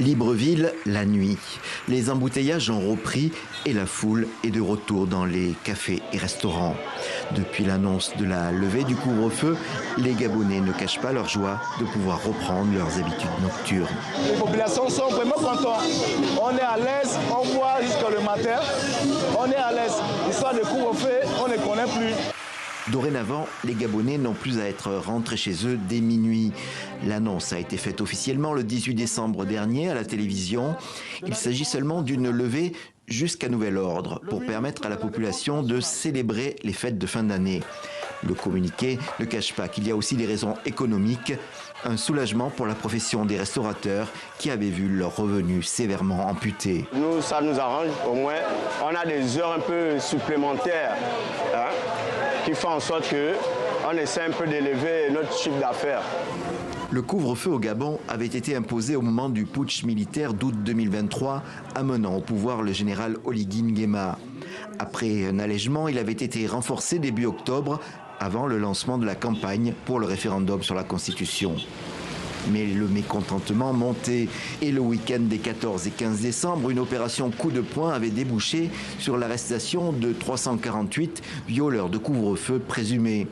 Libreville, la nuit. Les embouteillages ont repris et la foule est de retour dans les cafés et restaurants. Depuis l'annonce de la levée du couvre-feu, les Gabonais ne cachent pas leur joie de pouvoir reprendre leurs habitudes nocturnes. Les populations sont vraiment contentes. On est à l'aise, on boit jusqu'au matin. On est à l'aise. L'histoire de couvre-feu, on ne connaît plus. Dorénavant, les Gabonais n'ont plus à être rentrés chez eux dès minuit. L'annonce a été faite officiellement le 18 décembre dernier à la télévision. Il s'agit seulement d'une levée jusqu'à nouvel ordre pour permettre à la population de célébrer les fêtes de fin d'année. Le communiqué ne cache pas qu'il y a aussi des raisons économiques, un soulagement pour la profession des restaurateurs qui avaient vu leurs revenus sévèrement amputés. Nous, ça nous arrange, au moins on a des heures un peu supplémentaires qui font en sorte qu'on essaie un peu d'élever notre chiffre d'affaires. Le couvre-feu au Gabon avait été imposé au moment du putsch militaire d'août 2023, amenant au pouvoir le général Oligui Nguema. Après un allègement, il avait été renforcé début octobre, avant le lancement de la campagne pour le référendum sur la Constitution. Mais le mécontentement montait et le week-end des 14 et 15 décembre, une opération coup de poing avait débouché sur l'arrestation de 348 violeurs de couvre-feu présumés.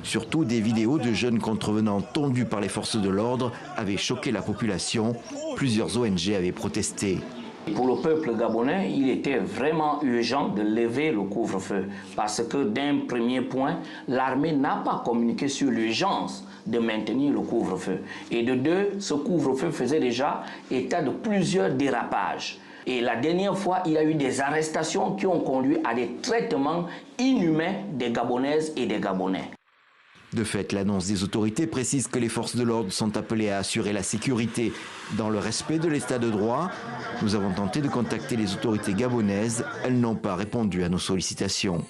Surtout, des vidéos de jeunes contrevenants tondus par les forces de l'ordre avaient choqué la population. Plusieurs ONG avaient protesté. Pour le peuple gabonais, il était vraiment urgent de lever le couvre-feu parce que d'un premier point, l'armée n'a pas communiqué sur l'urgence de maintenir le couvre-feu. Et de deux, ce couvre-feu faisait déjà état de plusieurs dérapages. Et la dernière fois, il y a eu des arrestations qui ont conduit à des traitements inhumains des Gabonaises et des Gabonais. De fait, l'annonce des autorités précise que les forces de l'ordre sont appelées à assurer la sécurité dans le respect de l'état de droit. Nous avons tenté de contacter les autorités gabonaises. Elles n'ont pas répondu à nos sollicitations.